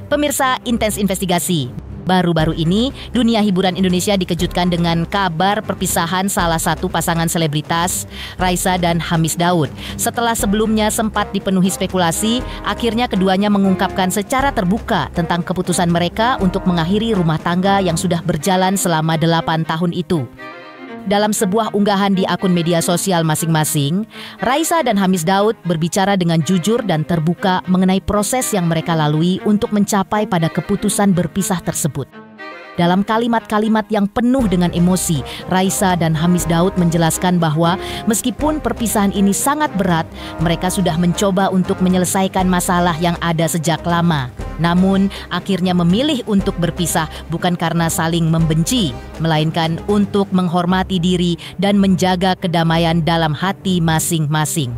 Pemirsa Intens Investigasi, baru-baru ini dunia hiburan Indonesia dikejutkan dengan kabar perpisahan salah satu pasangan selebritas, Raisa dan Hamis Daud. Setelah sebelumnya sempat dipenuhi spekulasi, akhirnya keduanya mengungkapkan secara terbuka tentang keputusan mereka untuk mengakhiri rumah tangga yang sudah berjalan selama 8 tahun itu. Dalam sebuah unggahan di akun media sosial masing-masing, Raisa dan Hamis Daud berbicara dengan jujur dan terbuka mengenai proses yang mereka lalui untuk mencapai pada keputusan berpisah tersebut. Dalam kalimat-kalimat yang penuh dengan emosi, Raisa dan Hamis Daud menjelaskan bahwa meskipun perpisahan ini sangat berat, mereka sudah mencoba untuk menyelesaikan masalah yang ada sejak lama. Namun, akhirnya memilih untuk berpisah bukan karena saling membenci, melainkan untuk menghormati diri dan menjaga kedamaian dalam hati masing-masing.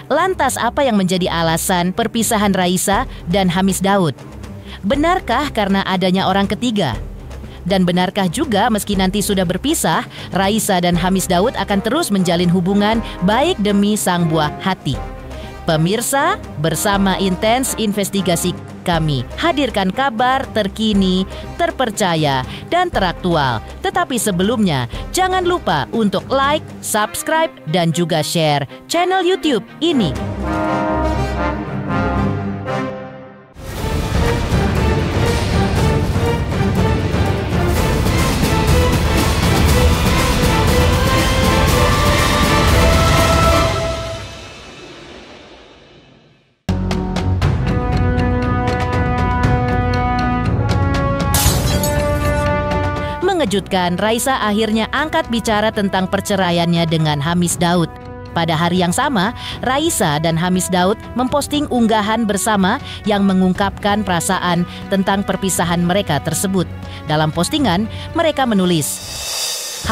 Lantas, apa yang menjadi alasan perpisahan Raisa dan Hamis Daud? Benarkah karena adanya orang ketiga? Dan benarkah juga meski nanti sudah berpisah, Raisa dan Hamis Daud akan terus menjalin hubungan baik demi sang buah hati? Pemirsa, bersama Intens Investigasi kami hadirkan kabar terkini, terpercaya, dan teraktual. Tetapi sebelumnya, jangan lupa untuk like, subscribe, dan juga share channel YouTube ini. Mengejutkan, Raisa akhirnya angkat bicara tentang perceraiannya dengan Hamis Daud. Pada hari yang sama, Raisa dan Hamis Daud memposting unggahan bersama yang mengungkapkan perasaan tentang perpisahan mereka tersebut. Dalam postingan, mereka menulis,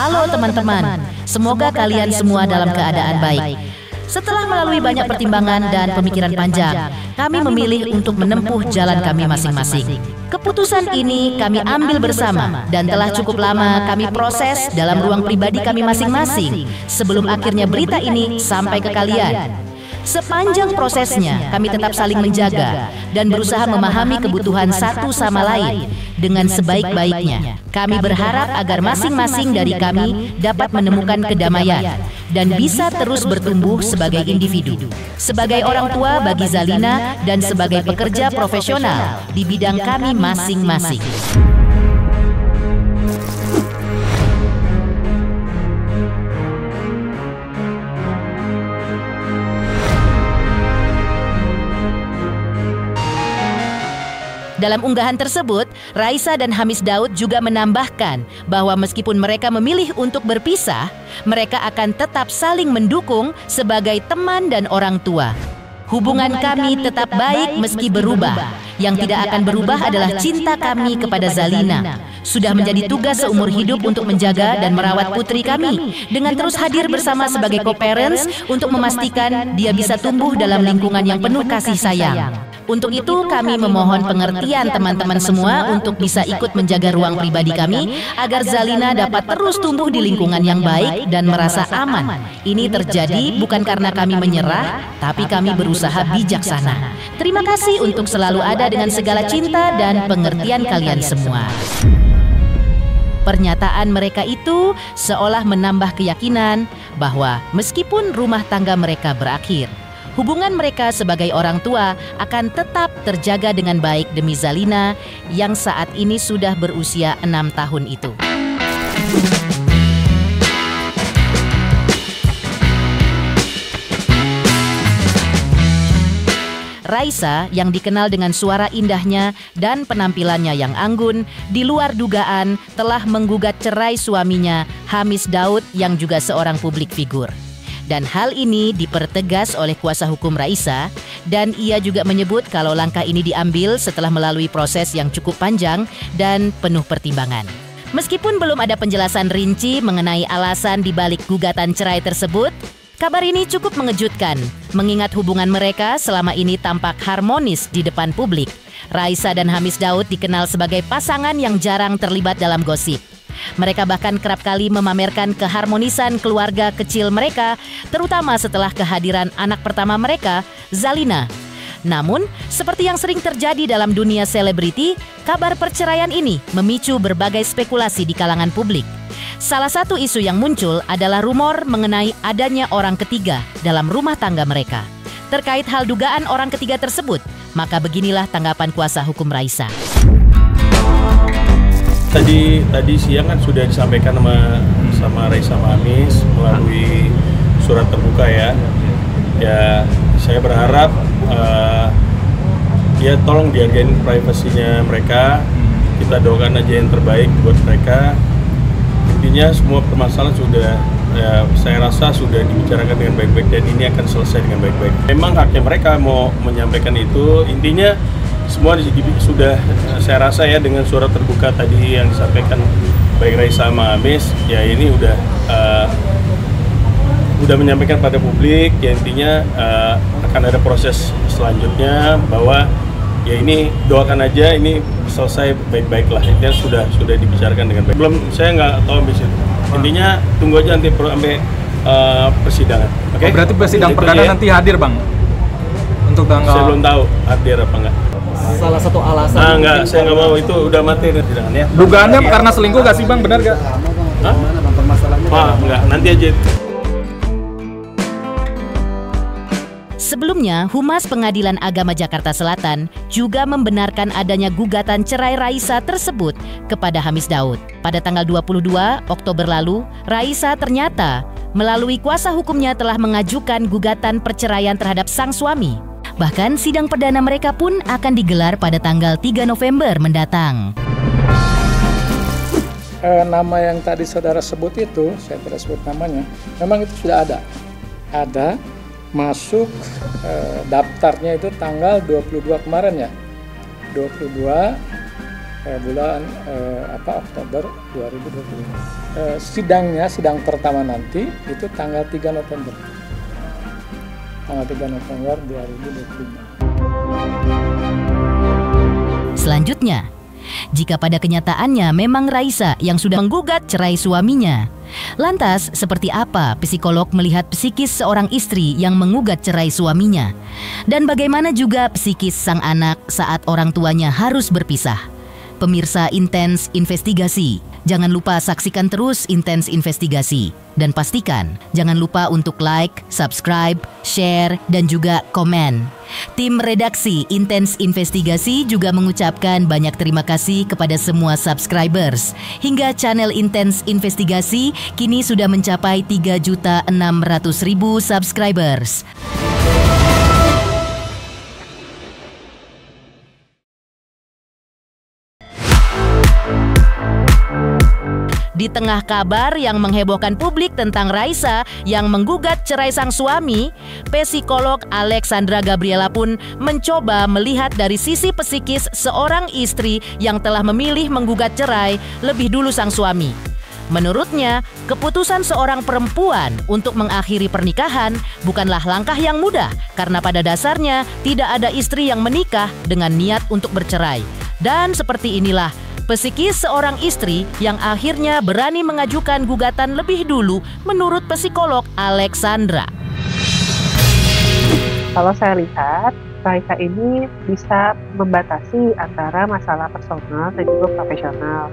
"Halo teman-teman, semoga kalian semua dalam keadaan baik. Setelah melalui banyak pertimbangan dan pemikiran panjang, kami memilih untuk menempuh jalan kami masing-masing. Keputusan ini kami ambil bersama dan telah cukup lama kami proses dalam ruang pribadi kami masing-masing sebelum akhirnya berita ini sampai ke kalian. Sepanjang prosesnya, kami tetap saling menjaga dan berusaha memahami kebutuhan satu sama lain dengan sebaik-baiknya. Kami berharap agar masing-masing dari kami dapat menemukan kedamaian dan bisa terus bertumbuh sebagai individu, sebagai orang tua bagi Zalina dan sebagai pekerja profesional di bidang kami masing-masing." Dalam unggahan tersebut, Raisa dan Hamis Daud juga menambahkan bahwa meskipun mereka memilih untuk berpisah, mereka akan tetap saling mendukung sebagai teman dan orang tua. "Hubungan kami tetap baik meski berubah. Yang tidak akan berubah adalah cinta kami kepada Zalina. Sudah menjadi tugas seumur hidup untuk menjaga dan merawat putri kami dengan terus hadir bersama sebagai co-parents untuk memastikan dia bisa tumbuh dalam lingkungan yang penuh kasih sayang. Untuk itu kami memohon pengertian teman-teman semua untuk bisa ikut menjaga ruang pribadi kami agar Zalina dapat terus tumbuh di lingkungan yang baik dan merasa aman. Ini terjadi bukan karena kami menyerah, tapi kami berusaha bijaksana. Terima kasih untuk selalu ada dengan segala cinta dan pengertian kalian semua." Pernyataan mereka itu seolah menambah keyakinan bahwa meskipun rumah tangga mereka berakhir, hubungan mereka sebagai orang tua akan tetap terjaga dengan baik demi Zalina yang saat ini sudah berusia 6 tahun itu. Raisa yang dikenal dengan suara indahnya dan penampilannya yang anggun, di luar dugaan telah menggugat cerai suaminya Hamis Daud yang juga seorang publik figur. Dan hal ini dipertegas oleh kuasa hukum Raisa, dan ia juga menyebut kalau langkah ini diambil setelah melalui proses yang cukup panjang dan penuh pertimbangan. Meskipun belum ada penjelasan rinci mengenai alasan dibalik gugatan cerai tersebut, kabar ini cukup mengejutkan, mengingat hubungan mereka selama ini tampak harmonis di depan publik. Raisa dan Hamis Daud dikenal sebagai pasangan yang jarang terlibat dalam gosip. Mereka bahkan kerap kali memamerkan keharmonisan keluarga kecil mereka, terutama setelah kehadiran anak pertama mereka, Zalina. Namun, seperti yang sering terjadi dalam dunia selebriti, kabar perceraian ini memicu berbagai spekulasi di kalangan publik. Salah satu isu yang muncul adalah rumor mengenai adanya orang ketiga dalam rumah tangga mereka. Terkait hal dugaan orang ketiga tersebut, maka beginilah tanggapan kuasa hukum Raisa. Tadi siang kan sudah disampaikan sama Raisa Mahamis melalui surat terbuka ya. Ya, saya berharap ya tolong dihargain privasinya mereka. Kita doakan aja yang terbaik buat mereka. Intinya semua permasalahan sudah saya rasa sudah dibicarakan dengan baik-baik dan ini akan selesai dengan baik-baik. Memang haknya mereka mau menyampaikan itu. Intinya semua sudah saya rasa ya dengan surat terbuka tadi yang disampaikan baik Raisa sama Amis, ya ini udah menyampaikan pada publik ya intinya akan ada proses selanjutnya bahwa ya ini doakan aja ini selesai baik-baik lah. Intinya sudah dibicarakan dengan baik. Belum saya nggak tahu habis itu. Intinya tunggu aja nanti sampai persidangan. Oke? Oh, berarti persidangan perdana nanti hadir bang? Untuk tanggal. Saya belum tahu hadir apa enggak. Salah satu alasan. Enggak, saya nggak mau itu udah mati persidangan ya. Dugaannya karena selingkuh gak sih bang? Benar gak? Hah? Enggak, nanti aja. Sebelumnya, Humas Pengadilan Agama Jakarta Selatan juga membenarkan adanya gugatan cerai Raisa tersebut kepada Hamis Daud. Pada tanggal 22 Oktober lalu, Raisa ternyata melalui kuasa hukumnya telah mengajukan gugatan perceraian terhadap sang suami. Bahkan sidang perdana mereka pun akan digelar pada tanggal 3 November mendatang. Nama yang tadi saudara sebut itu, saya tidak sebut namanya, memang itu sudah ada masuk daftarnya itu tanggal 22 kemarin ya, 22 bulan Oktober 2025. Sidang pertama nanti itu tanggal 3 November. Tanggal 3 November 2025. Selanjutnya, jika pada kenyataannya memang Raisa yang sudah menggugat cerai suaminya, lantas seperti apa psikolog melihat psikis seorang istri yang menggugat cerai suaminya? Dan bagaimana juga psikis sang anak saat orang tuanya harus berpisah? Pemirsa Intens Investigasi, jangan lupa saksikan terus Intens Investigasi. Dan pastikan jangan lupa untuk like, subscribe, share, dan juga komen. Tim redaksi Intens Investigasi juga mengucapkan banyak terima kasih kepada semua subscribers. Hingga channel Intens Investigasi kini sudah mencapai 3.600.000 subscribers. Di tengah kabar yang menghebohkan publik tentang Raisa yang menggugat cerai sang suami, psikolog Alexandra Gabriela pun mencoba melihat dari sisi psikis seorang istri yang telah memilih menggugat cerai lebih dulu sang suami. Menurutnya, keputusan seorang perempuan untuk mengakhiri pernikahan bukanlah langkah yang mudah karena pada dasarnya tidak ada istri yang menikah dengan niat untuk bercerai. Dan seperti inilah psikis seorang istri yang akhirnya berani mengajukan gugatan lebih dulu menurut psikolog Alexandra. Kalau saya lihat, Raisa ini bisa membatasi antara masalah personal dan juga profesional.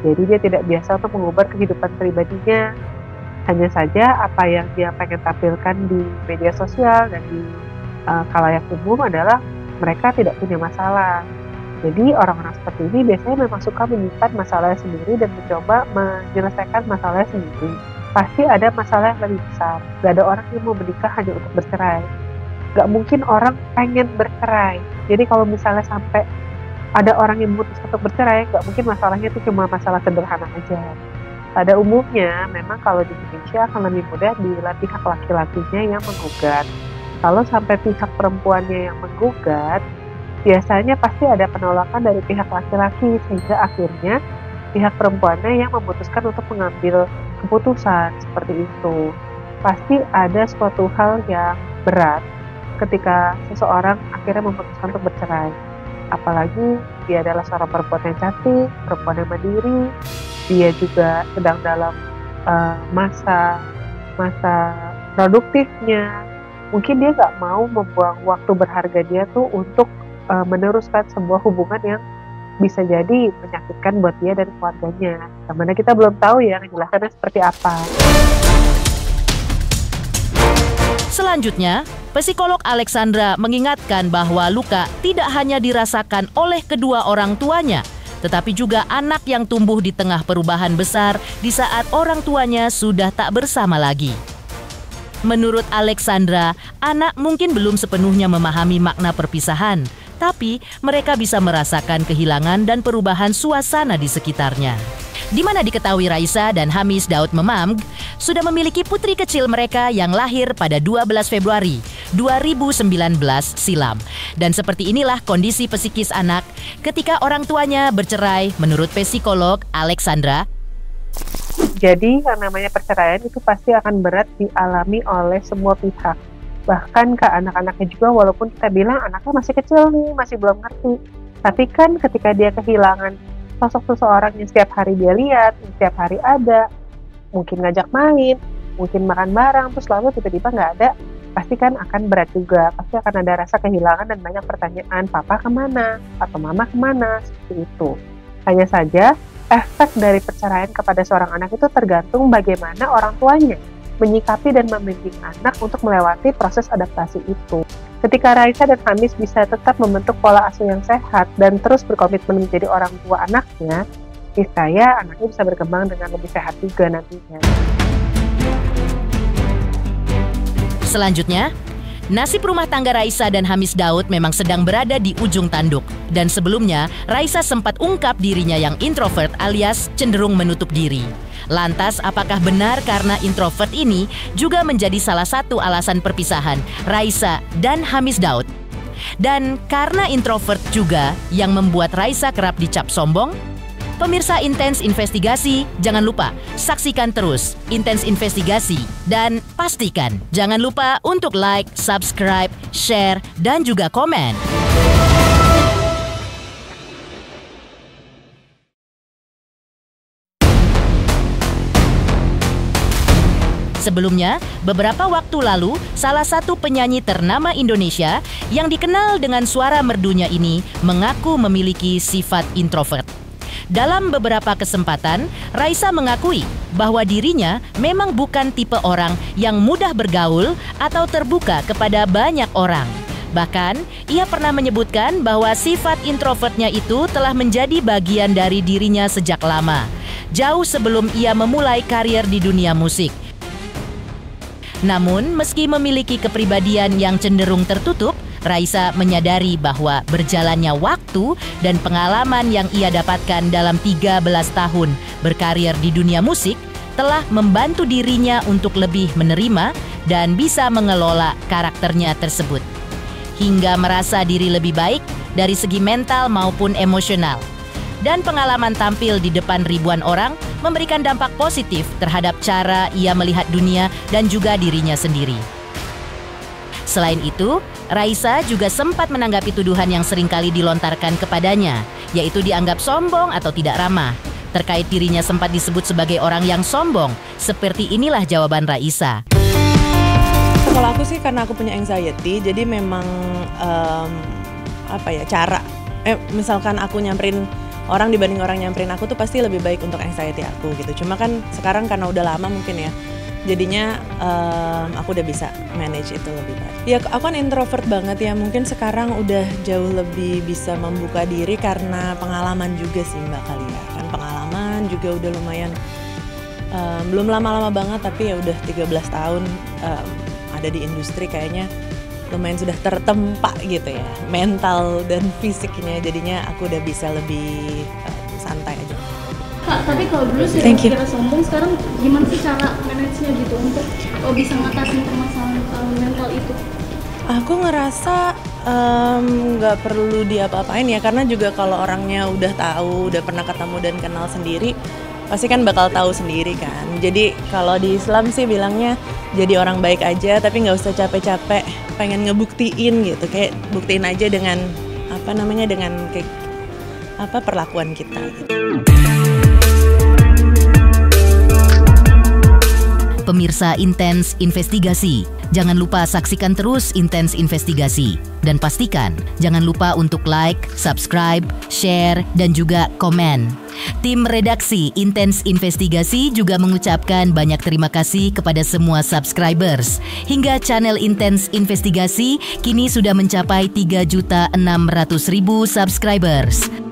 Jadi dia tidak biasa untuk mengubah kehidupan pribadinya. Hanya saja apa yang dia pengen tampilkan di media sosial dan di khalayak umum adalah mereka tidak punya masalah. Jadi orang-orang seperti ini biasanya memang suka menyimpan masalahnya sendiri dan mencoba menyelesaikan masalahnya sendiri. Pasti ada masalah yang lebih besar. Gak ada orang yang mau menikah hanya untuk bercerai. Gak mungkin orang pengen bercerai. Jadi kalau misalnya sampai ada orang yang memutuskan untuk bercerai, gak mungkin masalahnya itu cuma masalah sederhana aja. Pada umumnya, memang kalau di Indonesia akan lebih mudah bila pihak laki-lakinya yang menggugat. Kalau sampai pihak perempuannya yang menggugat, biasanya pasti ada penolakan dari pihak laki-laki sehingga akhirnya pihak perempuannya yang memutuskan untuk mengambil keputusan seperti itu. Pasti ada suatu hal yang berat ketika seseorang akhirnya memutuskan untuk bercerai. Apalagi dia adalah seorang perempuan yang cantik, perempuan yang mandiri, dia juga sedang dalam masa produktifnya, mungkin dia nggak mau membuang waktu berharga dia tuh untuk meneruskan sebuah hubungan yang bisa jadi menyakitkan buat dia dan keluarganya. Karena kita belum tahu ya kejelasannya seperti apa. Selanjutnya, psikolog Alexandra mengingatkan bahwa luka tidak hanya dirasakan oleh kedua orang tuanya, tetapi juga anak yang tumbuh di tengah perubahan besar di saat orang tuanya sudah tak bersama lagi. Menurut Alexandra, anak mungkin belum sepenuhnya memahami makna perpisahan, tapi mereka bisa merasakan kehilangan dan perubahan suasana di sekitarnya. Di mana diketahui Raisa dan Hamis Daud Memamg sudah memiliki putri kecil mereka yang lahir pada 12 Februari 2019 silam. Dan seperti inilah kondisi psikis anak ketika orang tuanya bercerai menurut psikolog Alexandra. Jadi yang namanya perceraian itu pasti akan berat dialami oleh semua pihak. Bahkan ke anak-anaknya juga, walaupun kita bilang anaknya masih kecil nih, masih belum ngerti. Tapi kan ketika dia kehilangan sosok seseorang yang setiap hari dia lihat, yang setiap hari ada, mungkin ngajak main, mungkin makan bareng, terus lalu tiba-tiba nggak ada, pasti kan akan berat juga. Pasti akan ada rasa kehilangan dan banyak pertanyaan, papa kemana? Atau mama kemana? Seperti itu. Hanya saja, efek dari perceraian kepada seorang anak itu tergantung bagaimana orang tuanya menyikapi dan membimbing anak untuk melewati proses adaptasi itu. Ketika Raisa dan Hamis bisa tetap membentuk pola asuh yang sehat dan terus berkomitmen menjadi orang tua anaknya, niscaya anaknya bisa berkembang dengan lebih sehat juga nantinya. Selanjutnya, nasib rumah tangga Raisa dan Hamis Daud memang sedang berada di ujung tanduk. Dan sebelumnya, Raisa sempat ungkap dirinya yang introvert alias cenderung menutup diri. Lantas, apakah benar karena introvert ini juga menjadi salah satu alasan perpisahan Raisa dan Hamis Daud? Dan karena introvert juga yang membuat Raisa kerap dicap sombong? Pemirsa Intens Investigasi, jangan lupa saksikan terus Intens Investigasi dan pastikan jangan lupa untuk like, subscribe, share, dan juga komen. Sebelumnya, beberapa waktu lalu, salah satu penyanyi ternama Indonesia yang dikenal dengan suara merdunya ini mengaku memiliki sifat introvert. Dalam beberapa kesempatan, Raisa mengakui bahwa dirinya memang bukan tipe orang yang mudah bergaul atau terbuka kepada banyak orang. Bahkan, ia pernah menyebutkan bahwa sifat introvertnya itu telah menjadi bagian dari dirinya sejak lama, jauh sebelum ia memulai karier di dunia musik. Namun, meski memiliki kepribadian yang cenderung tertutup, Raisa menyadari bahwa berjalannya waktu dan pengalaman yang ia dapatkan dalam 13 tahun berkarir di dunia musik telah membantu dirinya untuk lebih menerima dan bisa mengelola karakternya tersebut, hingga merasa diri lebih baik dari segi mental maupun emosional. Dan pengalaman tampil di depan ribuan orang memberikan dampak positif terhadap cara ia melihat dunia dan juga dirinya sendiri. Selain itu, Raisa juga sempat menanggapi tuduhan yang seringkali dilontarkan kepadanya, yaitu dianggap sombong atau tidak ramah. Terkait dirinya sempat disebut sebagai orang yang sombong. Seperti inilah jawaban Raisa. Kalau aku sih karena aku punya anxiety, jadi memang cara. Misalkan aku nyamperin orang dibanding orang nyamperin aku tuh pasti lebih baik untuk anxiety aku gitu. Cuma kan sekarang karena udah lama mungkin ya, jadinya aku udah bisa manage itu lebih baik. Ya aku kan introvert banget ya, mungkin sekarang udah jauh lebih bisa membuka diri karena pengalaman juga sih Mbak kali ya. Kan pengalaman juga udah lumayan, belum lama-lama banget tapi ya udah 13 tahun ada di industri, kayaknya lumayan sudah tertempa gitu ya, mental dan fisiknya, jadinya aku udah bisa lebih santai aja. Kak, tapi kalau dulu sih kira sombong, sekarang gimana sih cara manage-nya gitu untuk bisa ngatasin permasalahan mental itu? Aku ngerasa nggak perlu diapa-apain ya, karena juga kalau orangnya udah tahu, udah pernah ketemu dan kenal sendiri, pasti kan bakal tahu sendiri kan. Jadi kalau di Islam sih bilangnya jadi orang baik aja, tapi nggak usah capek-capek pengen ngebuktiin gitu, kayak buktiin aja dengan dengan kayak perlakuan kita gitu. pemirsa Intens Investigasi. Jangan lupa saksikan terus Intens Investigasi. Dan pastikan jangan lupa untuk like, subscribe, share, dan juga komen. Tim redaksi Intens Investigasi juga mengucapkan banyak terima kasih kepada semua subscribers. Hingga channel Intens Investigasi kini sudah mencapai 3.600.000 subscribers.